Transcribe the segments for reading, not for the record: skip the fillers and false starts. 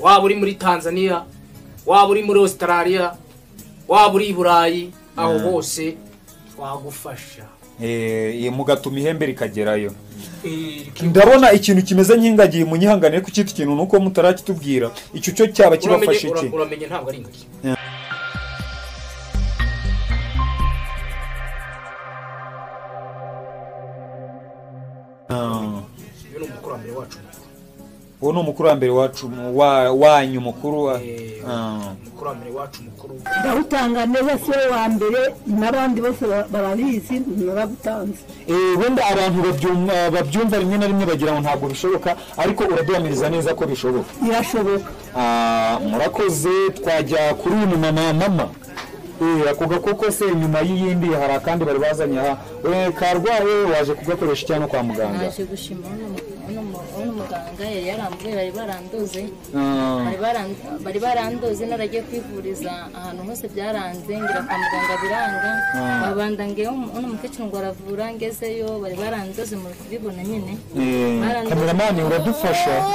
waba uri muri Tanzania, waba uri muri Australia, waba uri i Burayi, aho hose twagufasha. Mugatuma ihembe rikagerayo. Ndabona ikintu kimeze nk'ingagi munyihangane ku cyiti kintu nuko mutarakitubwira icyo cyo cyaba kibafashe iki. Uramenye ntabwo ari ingagi. Uyu ni umukurambere wacu. Uwo ni umukurambere wacu wanyu mukuru. Umukurambere wacu mukuru. Ndawutanga neza se wa mbere n'abandi bose barabizi naragutanze. Wenda abantu babyumva rimwe na rimwe bagira ngo ntabwo bishoboka ariko uraduhamiriza neza ko bishoboka. Birashoboka. Murakoze twajya kuri uyu mama. Ako gakoko se nyuma y'iyindi hari akandi bari bazanye aha. Karwaye waje kugakoresha cyane kwa muganga. Naje gushima uno muganga yarambuye bari barandoze naragiye kwivuriza ahantu hose byaranze ngira kwa muganga biranga babanda ngeyo uno mukecuru ngo aravura ngezeyo bari barandoze mu kubibona nyine. Kameramani uradufasha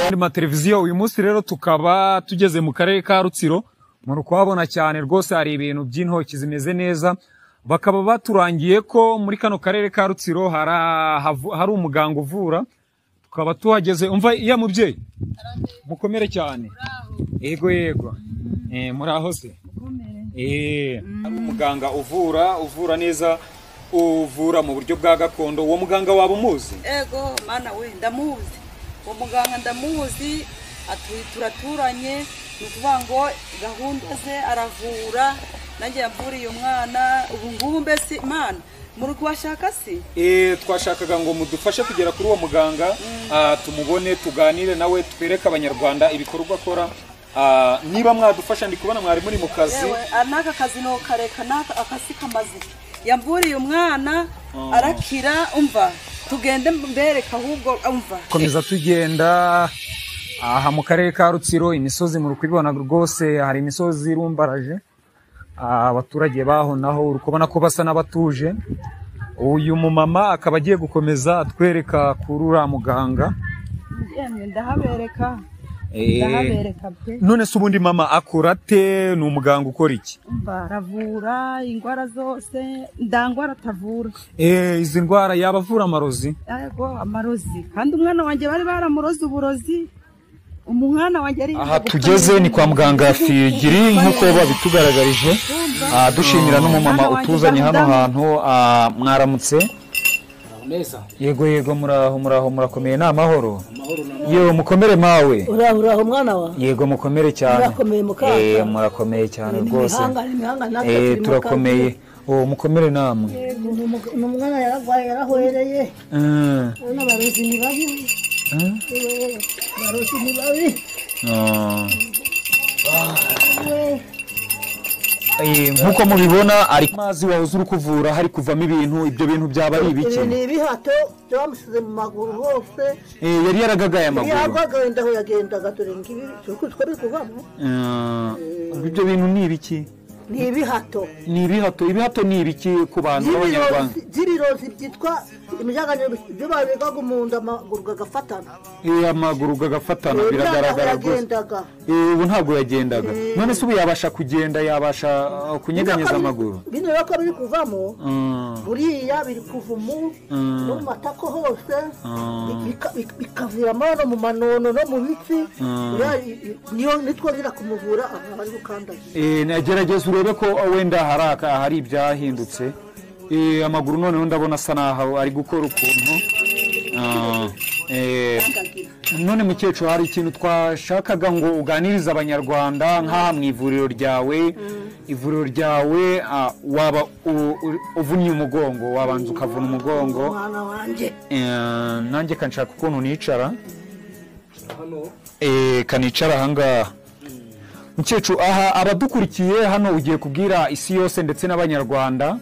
muri mateleviziyo. Uyu munsi rero tukaba tugeze mu karere ka Rutsiro. Muri kuhabona cyane rwose hari ibintu by'intoki zimeze neza. Bakaba baturangiye ko muri kano karere ka Rutsiro hari umuganga uvura. Tukaba tuhageze umva iya mubyeyi mukomere cyane. Yego muraho se. Hari umuganga uvura neza, uvura mu buryo bwa gakondo. Uwo muganga waba umuzi? Ego mana we ndamuzi. Uwo muganga ndamuzi, turaturanye. Nukuvuga ngo gahunda ze aravura, nanjye yavuriye umwana. Ubu ngubu mbese Imana muri kubashaka se? Twashakaga ngo mudufashe kugera kuri uwo muganga, tumubone tuganire nawe, twereke abanyarwanda ibikorwa akora. Niba mwadufasha ndi kubona mwari muri mu kazi. Naka kazi no kareka naka akasi kamaze. Yamvuriye umwana arakira, umva tugende mbereka ahubwo umva. Komeza tugenda. Aha mu karere ka Rutsiro imisozi muri kubibona rwose hari imisozi irumbaraje. Abaturage baho naho urukubona ko basa n'abatuje. Uyu mumama akaba agiye gukomeza atwereka kuri ura muganga. Ndahabereka pe. None se ubundi mama akora te? Ni umuganga ukora iki? Baravura ingwara zose, ndangwara atavura. Izi ndwara yabavura amarozi? Yego amarozi. Kandi umwana wanjye bari baramurozi uburozi. Umwana wanjye ari aha tugeze ni kwa muganga Figiri nkuko babitugaragarije. Dushimira n'umumama utuzanye hano hantu. Mwaramutse? Neza. Yego muraho murakomeye n'amahoro. Yo mukomere mawe. Uraho mwana wa? Yego mukomere cyane. Murakomeye mukaka. Murakomeye cyane rwose. Turakomeye. Mukomere namwe. Umwana yaragwaye yarahwereye. N'abarozi ni babi. Barozi ni babi. Nkuko mubibona ari mazi wahoze uri kuvura hari kuvamo ibintu. Ibyo bintu byaba ari ibiki? Ni ibihato byamusize mu maguru hose. Yari yaragagaye amaguru. Yaragagaye ndaho yagendaga dore ngibi cyo twari kuvamo. Ibyo bintu ni ibiki? Ni ibihato. Ibihato ni ibiki ku bantu b'Abanyarwanda? Zirirozi byitwa imijaganye byo baregaga umunda amaguru gagafatana. Amaguru gagafatana biragaragara rwose. Ubu ntabwo yagendaga. None se ubu yabasha kugenda, yabasha kunyeganyeza amaguru? Bino rako biri kuvamo. Buriya biri kuvumu no mu matako hose. Bikavira amano mu manono no mu mitsi. Niyo nitwo bira kumuvura ari gukandagira. Nagerageza urebe ko wenda hari ibyahindutse. Amaguru none ndabona asa naho ari gukora ukuntu. None mukecuru hari ikintu twashakaga ngo uganirize abanyarwanda nk'aha mu ivuriro ryawe. Waba uvunnye umugongo, wabanza ukavuna umugongo. Nanjye kanshaka ukuntu nicara. Kanicara ahangaha. Mukecuru aha abadukurikiye hano ugiye kubwira isi yose ndetse n'abanyarwanda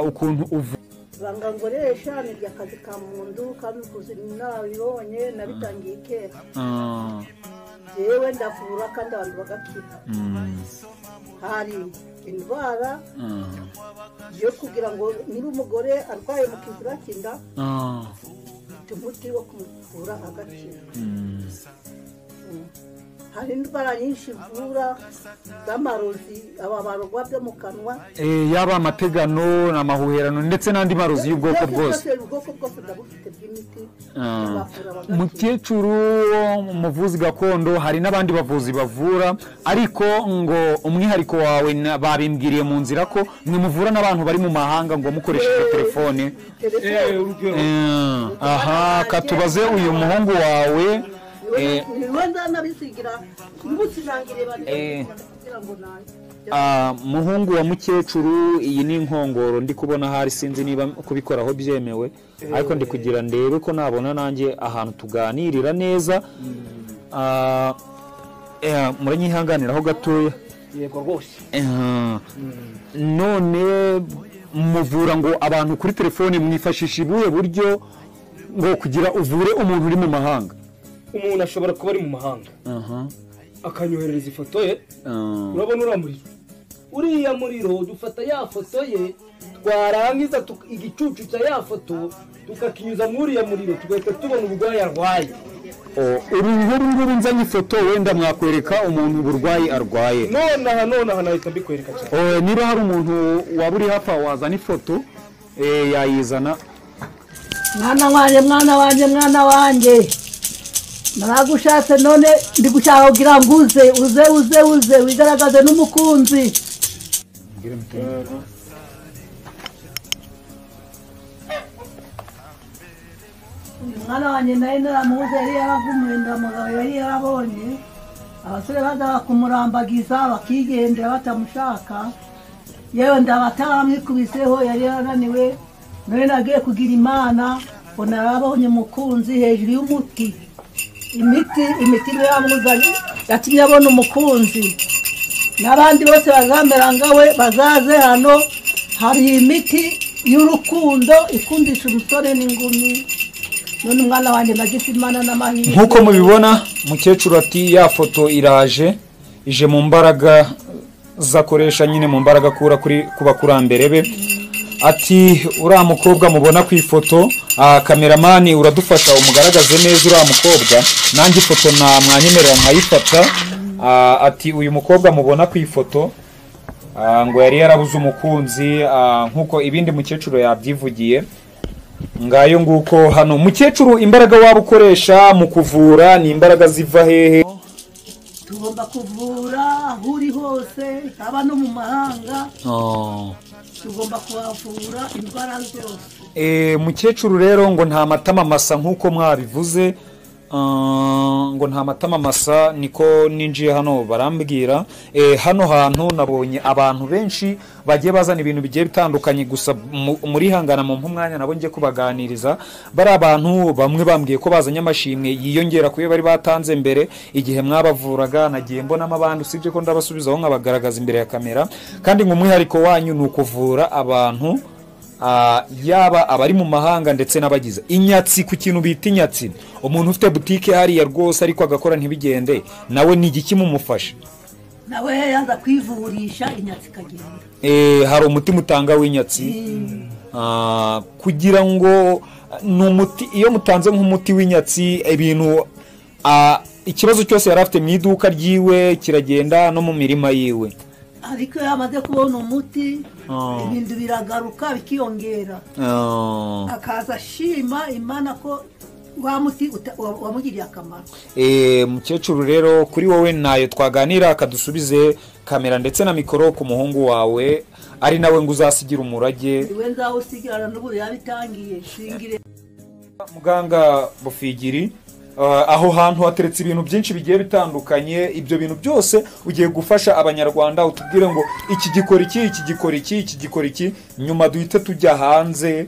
ukuntu banga ngoresha ni akazi ka mundu kandi nabibonye nabitangiye kera. Yewe ndavura kandi abantu bagakira. Hari indwara yo kugira ngo niba umugore arwaye mu kizira cy'inda umuti wo kumuvura agakira. hari indwara nyinshi ivura z'amarozi aba barogwa byo mu kanwa yaba amategano n'amahuherano ndetse n'andi marozi y'ubwoko bwose ubwoko bwose ndabufite bw'imiti mukecuru umuvuzi gakondo hari n'abandi bavuzi bavura ariko ngo umwihariko wawe babimbwiriye mu nzira ko mwe muvura n'abantu bari mu mahanga ngo mukoresheje telefone aha katubaze uyu muhungu wawe muhungu wa mukecuru iyi ni inkongoro ndi kubona hari sinzi niba kubikoraho byemewe ariko ndi kugira ndebe ko nabona nanjye ahantu tuganirira neza muranyihanganiraho gatoya yego rwose none muvura ngo abantu kuri telefone mwifashisha ibuhe buryo ngo kugira uvure umuntu uri mu mahanga umuntu ashobora kuba ari mu mahanga akanyoherereza ifoto ye urabona uriya muriro dufata ya foto ye twarangiza igicucu cya ya foto tukakinyuza muri uriya muriro tugahita tubona uburwayi arwaye uru nzanye ifoto wenda mwakwereka umuntu uburwayi arwaye nonaha nahita mbikwereka cyane niba hari umuntu waba uri hafi aho wazana ifoto yayizana mwana wanjye naragushatse none ndi gushaka kugira ngo uze wigaragaze n'umukunzi mwana wanjye nawe naramubuze yari yaravumuye ndamugabo yari yarabonye abasore bazaga kumurambagiza bakigendera batamushaka yewe ndabataramwikubiseho yari yarananiwe none nagiye kugira imana ngo narabonye umukunzi hejuru y'umuti imiti niyo yamuzanye yatumye abona umukunzi n'abandi bose bazamera ngawe bazaze hano hari imiti y'urukundo ikundisha umusore n'ingumi none umwana wanjye nagize imana n'amahirwe nk'uko mubibona mukecuru ati ya foto iraje ije mu mbaraga zakoresha nyine mu mbaraga akura ku bakurambere be ati uriya mukobwa mubona ku ifoto kameramani uradufasha umugaragaze neza uriya mukobwa nanjye ifoto mwanyemerera nkayifata ati uyu mukobwa mubona ku ifoto ngo yari yarabuze umukunzi nk'uko ibindi mukecuru yabyivugiye ngayo nguko hano mukecuru imbaraga waba ukoresha mu kuvura ni imbaraga ziva hehe tugomba kuvura aho uri hose haba no mu mahanga tugomba kuhavura indwara zose mukecuru rero ngo nta matama masa nk'uko mwabivuze ngo nta matama masa niko ninjiye hano barambwira hano hantu nabonye abantu benshi bagiye bazana ibintu bigiye bitandukanye gusa muri hangana mu mwanya nabo ngiye kubaganiriza bari abantu bamwe bambwiye ko bazanye amashimwe yiyongera kuyo bari batanze mbere igihe mwabavuraga nagiye mbonamo abandi usibye ko ndabasubizaho nkabagaragaza imbere ya kamera kandi ngo umwihariko wanyu ni ukuvura abantu yaba abari mu mahanga ndetse n'abagize inyatsi ku kintu bita inyatsi umuntu ufite butike hariya rwose ariko agakora ntibigende nawe ni igiki mumufasha nawe yaza kwivurisha inyatsi kagenda hari umuti mutanga w'inyatsi kugira ngo n'umuti iyo mutanze nk'umuti w'inyatsi ibintu ikibazo cyose yari afite mu iduka ryiwe kiragenda no mu mirima yiwe ariko yamaze kubona umuti ibintu biragaruka bikiyongera akaza ashima imana ko wa muti wamugiriye akamaro mukecuru rero kuri wowe nayo twaganira akadusubize kamera ndetse na mikoro ku muhungu wawe ari nawe ngo uzasigira umurage we nzawusigirana n'ubu yabitangiye shingire muganga Bufigiri aho hantu hateretse ibintu byinshi bigiye bitandukanye ibyo bintu byose ugiye gufasha abanyarwanda utubwire ngo iki gikora iki nyuma duhite tujya hanze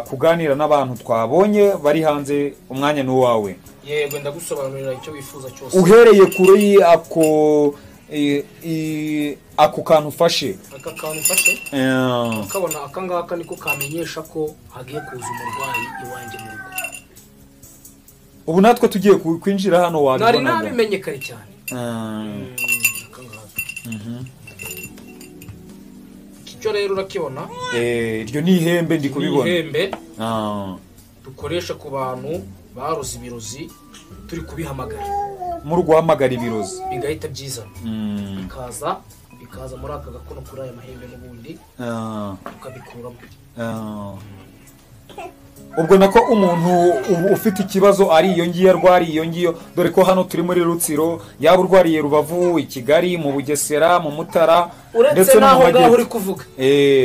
kuganira n'abantu twabonye bari hanze umwanya n'uwawe yego ndagusobanurira icyo wifuza cyose uhereye kuri ako kantu ufashe ukabona akangaka niko kamenyesha ko hagiye kuza umurwayi iwanjye mu rugo ubu natwe tugiye kwinjira hano wabibona nari nabimenye kare cyane icyo rero urakibona iryo ni ihembe ndi kubibona ihembe dukoresha ku bantu baroze ibirozi turi kubihamagara muri guhamagara ibirozi bigahita byizana bikaza muri aka gakono kuri aya mahembe n'ubundi ukabikuramo. ubwo nako umuntu ufite ikibazo ari iyo ngiyo arwariye iyo ngiyo, dore ko hano turi muri Rutsiro, yaba urwariye Rubavu, i Kigali, mu Bugesera, mu Mutara, ndetse n'aho ngaho uri kuvuga,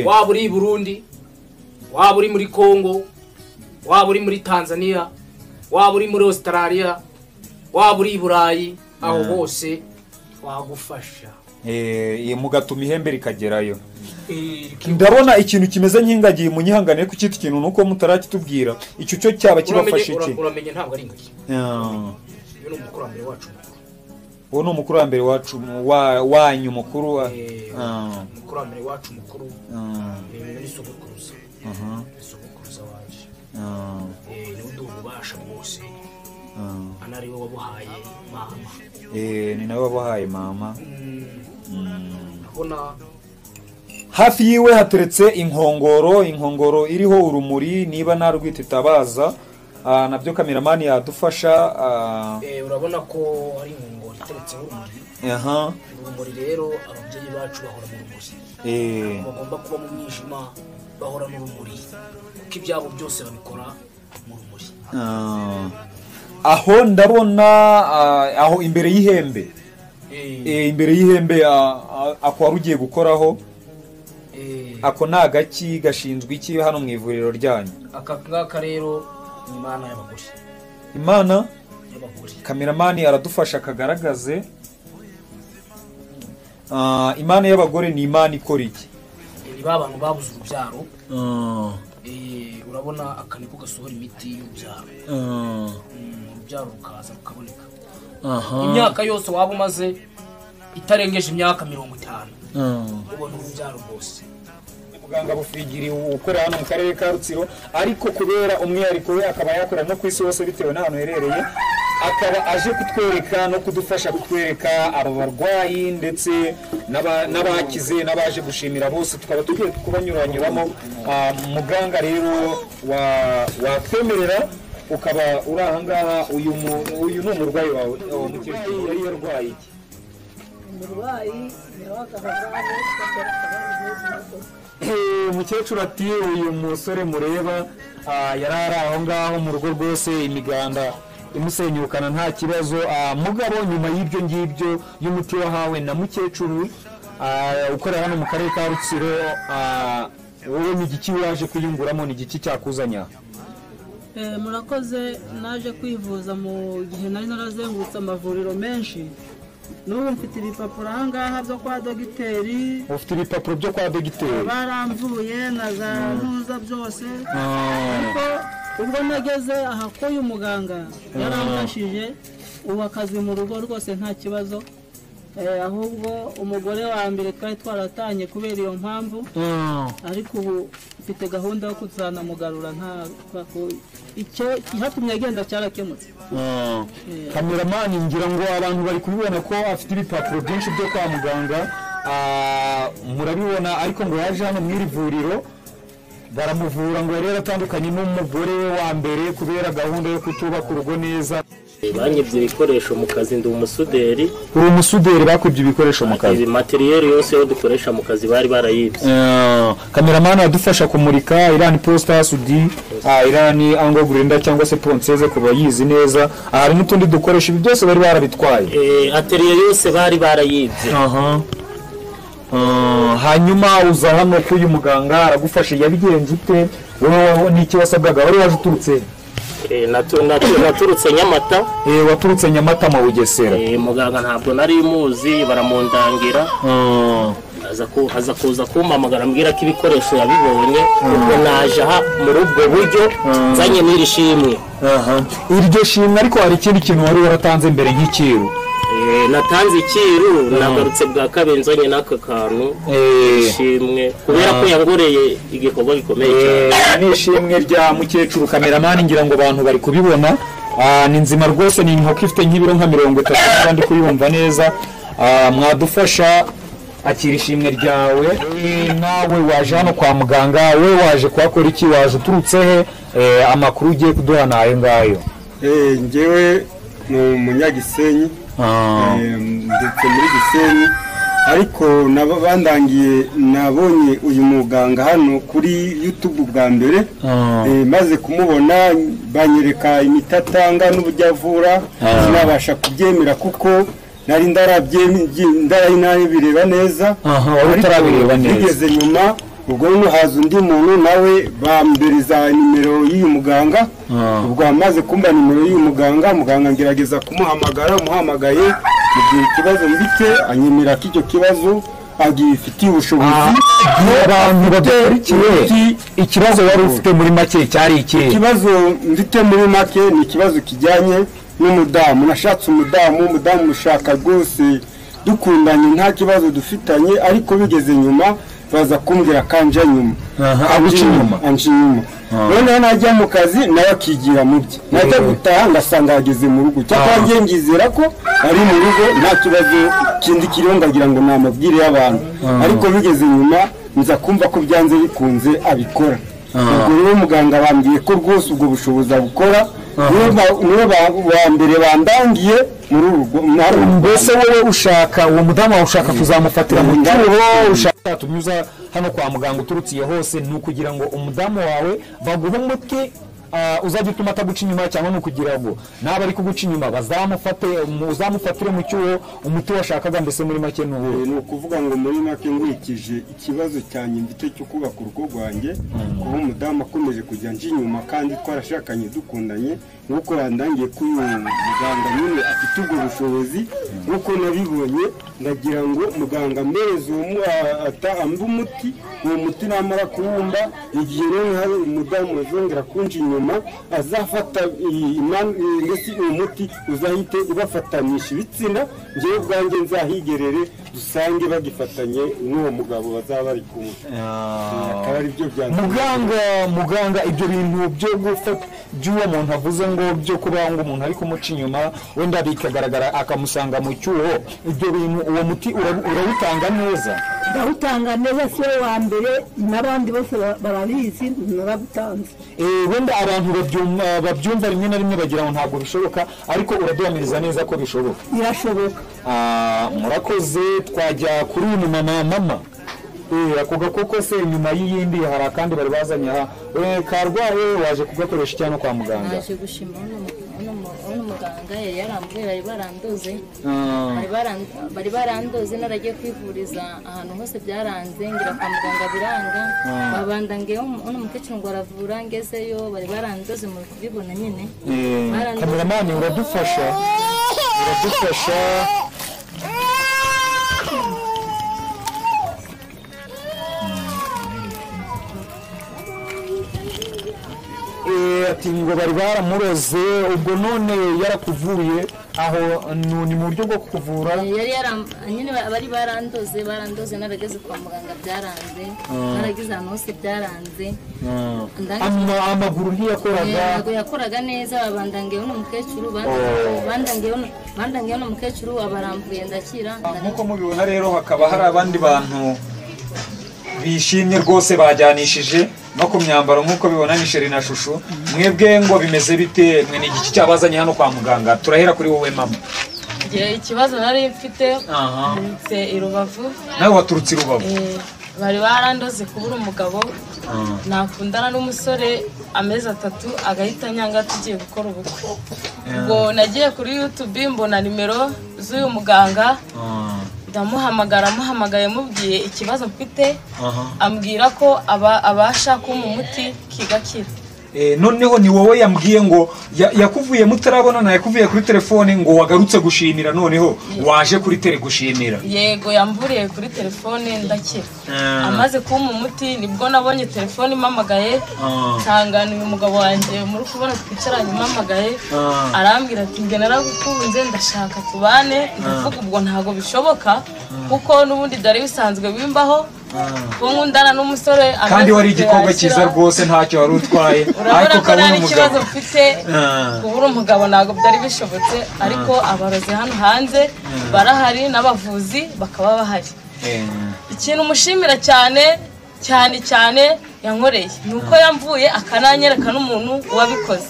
waba uri i Burundi, waba uri muri Congo, waba uri muri Tanzania, waba uri muri Australia, waba uri i Burayi, aho hose wagufasha mugatuma ihembe rikagerayo. Ndabona ikintu kimeze nk'ingagi munyihangane ku kiti kintu nuko mutarakitubwira icyo cyo cyaba kibafashe iki. Uramenye ntabwo ari ingagi. Uyu ni umukurambere wacu. Uwo ni umukurambere wacu wanyu mukuru. Umukurambere wacu mukuru. Ni sogokuruza. Sogokuruza waje. Ni udubasha bwose. Anari we wabuhaye mama. Ni nawe wabuhaye mama. Ubona hafi yiwe hateretse inkongoro iriho urumuri, niba narwita itabaza, nabyo kameramani yadufasha. Urabona ko ari inkongoro iteretseho urumuri. Urumuri rero ababyeyi bacu bahora mu rumuri, bagomba kuba mu mwijima bahora mu rumuri, kuko ibyabo byose babikora mu rumuri. Aho ndabona aho imbere y'ihembe, imbere y'ihembe ako wari ugiye gukoraho, ako ni agaki gashinzwe iki hano mu ivuriro ryanyu? Aka ngaka rero ni Imana y'abagore. Imana y'abagore. Kameramani aradufasha kagaragaze. Imana y'abagore ni Imana ikora iki? Ni babantu babuze urubyaro. Urabona akaniko gasohora imiti y'urubyaro. Urubyaro rukaza rukaboneka. Imyaka yose waba umaze itarengeje imyaka 50. Ubona urubyaro rwose. Muganga Bufigiri ukora hano mu karere ka Rutsiro, ariko kubera umwihariko we akaba yakora no ku isi hose bitewe n'ahantu herereye, akaba aje kutwereka no kudufasha kutwereka abo barwayi ndetse n'abakize n'abaje gushimira bose, tukaba tugiye kubanyuranyuramo. Muganga rero wakwemerera ukaba uri aha ngaha, uyu ni umurwayi wawe. Umukecuru yari yarwaye iki? Umurwayi yabaga umukecuru ati uyu musore mureba yari ari aho ngaho mu rugo rwose, imiganda imusenyukana nta kibazo. Mugabo nyuma y'ibyo ngibyo y'umuti wahawe na mukecuru ukorera hano mu karere ka Rutsiro, wowe ni igiki waje kuyunguramo, ni igiki cyakuzanya? Murakoze, naje kwivuza mu gihe nari narazengurutse amavuriro menshi. N'ubu mfite ibipapuro aha ngaha byo kwa dogiteri. Ufite ibipapuro byo kwa dogiteri? Baramvuye na za ntuza byose. Ariko ubwo nageze aha ko uyu muganga yaramfashije, ubu akazi mu rugo rwose nta kibazo. Ahubwo umugore wa mbere twari twaratanye kubera iyo mpamvu, ariko ubu mfite gahunda yo kuzanamugarura. Icyo cyatumye agenda cyarakemutse. Kameramani, ngira ngo abantu bari kubibona ko afite ibipapuro byinshi byo kwa muganga, murabibona, ariko ngo yaje hano mu iri vuriro baramuvura, ngo yari yaratandukanye n'umugore we wa mbere kubera gahunda yo kutubaka urugo neza. Banyibye ibikoresho mu kazi, ndi umusuderi. Uri umusuderi, bakubye ibikoresho mu kazi? Ibi materiyeri yose yo dukoresha mu kazi bari barayibye. Kameramani adufasha kumurika Iran Posta Sudi, Iran Ango Grenda cyangwa se Ponseze kuba yizi neza. Hari n'utundi dukoresha, ibi byose bari barabitwaye. Atelier yose bari barayibye. Hanyuma uza hano ku uyu muganga aragufasha, yabigenje ute? Wowe n'iki wasabwaga? Wari waje uturutse? Naturutse Nyamata. Waturutse Nyamata mu Bugesera? Muganga ntabwo nari muzi, baramundangira. Haza kuza kumpamagara ambwira ko ibikoresho yabibonye, ubwo naje aha muri ubwo buryo nzanye n'iri shimwe. Iryo shimwe, ariko hari ikindi kintu wari waratanze mbere nk'ikiru? Natanze ikiru, nagarutse bwa kabiri nzanye n'aka kantu ishimwe, kubera ko yangoreye igikorwa gikomeye cyane. Ni ishimwe rya mukecuru. Kameramani, ngira ngo abantu bari kubibona, ni nzima rwose, ni inkoko ifite nk'ibiro nka 30 kandi kuyumva neza. Mwadufasha, akira ishimwe ryawe. Nawe waje hano kwa muganga, we waje kuhakora iki? Waje uturutse he? Amakuru ugiye kuduha nayo ngayo? Ngewe ni umunyagisenyi ndetse muri Gisenyi ariko bandangiye nabonye uyu muganga hano kuri YouTube bwa mbere maze kumubona banyereka imitatanga n'uburyo avura sinabasha kubyemera kuko nari ndarabireba neza bigeze nyuma ubwo no haza undi muntu nawe bambereza nimero y'uyu muganga ubwo amaze kumba nimero y'uyu muganga ngerageza kumuhamagara muhamagaye mugihe ikibazo mbite anyemera ko icyo kibazo agifitiye ubushobozi abantu badakurikiye ikibazo wari ufite muri make cyari ikihe ikibazo mfite muri make ni ikibazo kijyanye n'umudamu nashatse umudamu mushaka rwose dukundanye nta kibazo dufitanye ariko bigeze nyuma baza kumbwira kanje nyuma anje nyuma none najya mu kazi nawe akigira mu bye najya gutaha ngasanga yageze mu rugo cyangwa ngengizera ko ari mu rugo nta kibazo kindi kirongagira ngo namabwire y'abantu ariko bigeze nyuma nza kumva ko byanze bikunze abikora ubwo rero muganga bambwiye ko rwose ubwo bushobozi abukora niwe wa mbere bandangiye muri urugo mbese wowe ushaka uwo mudamu wawe ushaka kuzamufatira mu cyuho ushaka tunyuza hano kwa muganga uturutsiye hose ni ukugira ngo umudamu wawe baguhe umuti uzajya utuma ataguca inyuma cyangwa ni ukugira ngo naba ari kuguca inyuma uzamufatire mu cyuho umuti washakaga mbese muri make ni ukuvuga ngo muri make nkurikije ikibazo cyanjye mfite cyo kubaka urugo rwanjye kuba umudamu akomeje kujya nje inyuma kandi twarashakanye dukundanye nk'uko yandangiye ko uyu muganga nyine afite ubwo bushobozi nk'uko nabibonye ndagira ngo muganga mbereze amba umuti uwo muti namara kuwumva igihe rero hari umudamu azongera kunja inyuma azafata mbese uwo muti uzahite ubafatanisha ibitsina njyewe ubwanjye nzahigerere dusange bagifatanye n'uwo mugabo bazaba bari kumwe akaba ari byo byanjye muganga ibyo bintu byo gufata by'uwo muntu avuze ngo byo kuba ngo umuntu ari kumuca inyuma wenda bikagaragara akamusanga mu cyuho ibyo bintu uwo muti urawutanga neza ndawutanga neza si we wa mbere n'abandi bose barabizi narabutanze wenda abantu babyumva rimwe na rimwe bagira ngo ntabwo bishoboka ariko uraduhamiriza neza ko bishoboka birashoboka murakoze twajya kuri uyu mama ako gakoko se nyuma y'iyindi hari akandi bari bazanye aha karwaye waje kugakoresha cyane kwa muganga naje gushima uno muganga yari yarambuye bari barandoze naragiye kwivuriza ahantu hose byaranze ngira kwa muganga biranga babandangiye uno mukecuru ngo aravura ngezeyo bari barandoze muri kubibona nyine kameramani uradufasha ati ngo bari baramuroze ubwo none yarakuvuye aho ni mu buryo bwo kuvura yari nyine bari barandoze narageze kwa muganga byaranze narageze ahantu hose byaranze amaguru yakoraga neza babandangiye n'umukecuru bandangiye n'umukecuru abarambuye ndakira nk'uko mubibona rero hakaba hari abandi bantu bishimye rwose bajyanishije no ku myambaro nk'uko bibona ni sheri na shushu mwebwe ngo bimeze bite mwe ni igiki cyabazanye hano kwa muganga turahera kuri wowe mama ikibazo nari mfite nturutse i Rubavu nawe waturutse i Rubavu bari barandoze kubura umugabo nakundana n'umusore amezi 3 agahita nyanga tugiye gukora ubukwe ubwo nagiye kuri YouTube mbona nimero z'uyu muganga muhamagaye mubwiye ikibazo mfite ambwira ko abasha kumpa umuti kigakira noneho ni wowe yambwiye ngo yakuvuye mutarabona na yakuvuye kuri telefone ngo wagarutse gushimira noneho waje kuri tele gushimira yego yamvuriye kuri telefone ndakira amaze kumpa umuti nibwo nabonye telefone impamagaye nsangana uyu mugabo wanjye muri kubona twicaranye impamagaye arambwira ati nge naragukunze ndashaka tubane ndavuga ubwo ntago bishoboka kuko n'ubundi dare bisanzwe bimbaho nkundana n'umusore kandi wari igikorwa cyiza rwose ntacyo wari utwaye ariko kabona ikibazo mfite kubura umugabo ntago byari bishobotse ariko abarozi hano hanze barahari n'abavuzi bakaba bahari ikintu mushimira cyane yankoreye nuko yamvuye akananyereka n'umuntu wabikoze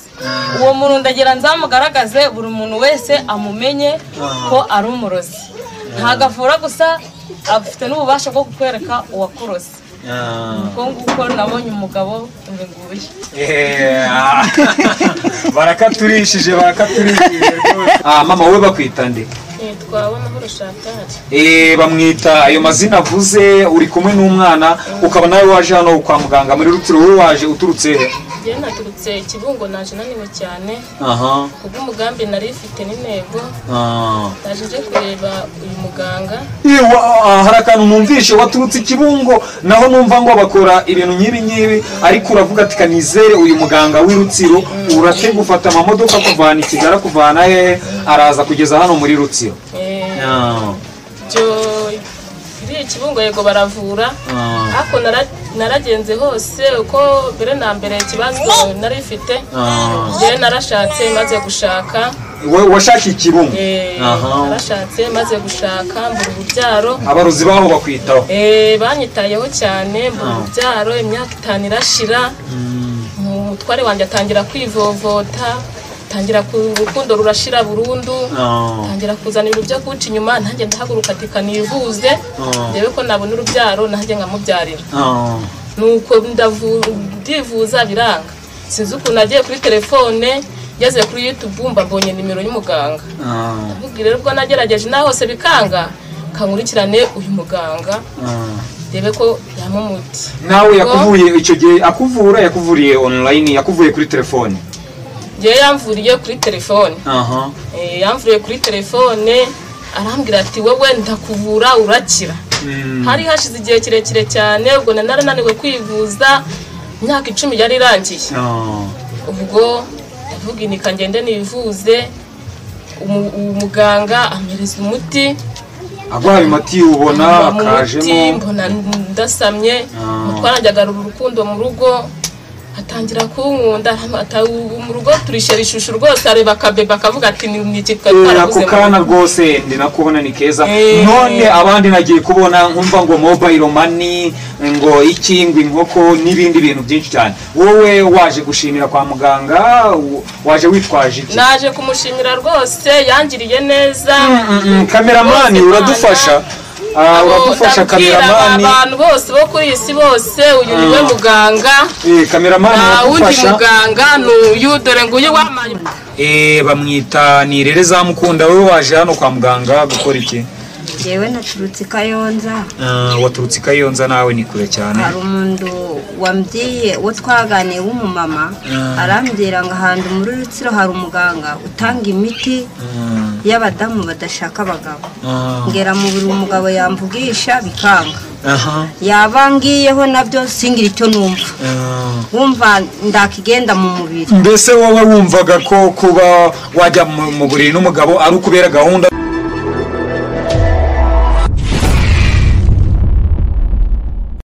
uwo muntu ndagira nzamugaragaze buri muntu wese amumenye ko ari umurozi ntago avura gusa afite n'ububasha bwo kukwereka uwakuroze uko nguko nabonye umugabo nguye barakaturishije mama we bakwita nde? Nitwa Amahoro Chantal. Bamwita ayo mazina avuze. Uri kumwe n'umwana ukaba nawe waje hano kwa muganga muri Rutsiro. Wowe waje uturutse he? Je naturutse Kibungo, naje naniwe cyane kubwo umugambi nari ifite n'intego naje kureba uyu muganga. Hari akantu numvishe waturutse Kibungo naho numva ngo bakora ibintu nyibi ariko uravuga ati kanizere uyu muganga w'Irutsiro urate gufata amamodoka kuvana Kigali kuvana he araza kugeza hano muri Rutsiro. Kibungo yego baravura ako naragenze hose uko mbere na mbere kibazo nari ifite je narashatse maze gushaka. Washaka Kibungo? Narashatse maze gushaka mbura urubyaro. Abarozi baho bakwitaho? Banyitayeho cyane mbura urubyaro imyaka 5 irashira. Umutware wanje atangira kwivovota tangira ku rukundo rurashira burundu tangira kuzana ibintu byo kuca inyuma ntange ndahaguruka ati nivuze ndebe ko nabona urubyaro ntange ngamubyarira nuko ndivuza biranga sinzi uko nagiye kuri telefone ngeze kuri YouTube mbonye nimero y'umuganga ndabwira rero ko nagerageje naho hose bikanga kankurikirane uyu muganga ndebe ko yamumuti. Nawe yakuvuye icyo gihe akuvura yakuvuriye online yakuvuye kuri telefone? Je yamvuriye kuri telefone. Yamvuriye kuri telefone arambwira ati wowe ndakuvura urakira. Hari hashize igihe kirekire cyane ubwo narananiwe kwivuza imyaka 10 yari irangiye. Ubwo ndavuga inika ngende nivuze umuganga amereza umuti agwaye mati ubona akajemo mbona ndasamye twaranjyaga urukundo mu rugo atangira kunkunda mu rugo turishera ishusho rwose areba akabeba akavuga ati ni kitwa twarabuze ako kana rwose ndi nakubona ni keza. None abandi nagiye kubona nkumva ngo mobile money ngo ikingwa inkoko n'ibindi bintu byinshi cyane. Wowe waje gushimira kwa muganga waje witwaje iki? Naje kumushimira rwose yangiriye neza. Cameraman uradufasha? Uradufasha cameraman? Abantu bose bo kuri isi bose uyu niwe muganga. Cameraman uradufasha? Muganga n'uyu dore nguyu wamaye. Bamwita Nirere Zamukunda. Wowe waje hano kwa muganga gukora iki? Jewe naturutse Kayonza. Waturutse Kayonza nawe ni kure cyane. Hari umuntu wambyiye wo twaganiye w'umumama arambwira ngo ahantu muri Rutsiro hari umuganga utanga imiti y'abadamu badashaka abagabo. Ngera mu buri umugabo yamvugisha bikanga. Yabangiyeho nabyo singira icyo numva. Wumva ndakigenda mu mubiri. Mbese wowe wumvaga ko kuba wajya mu buriri n'umugabo ari ukubera gahunda?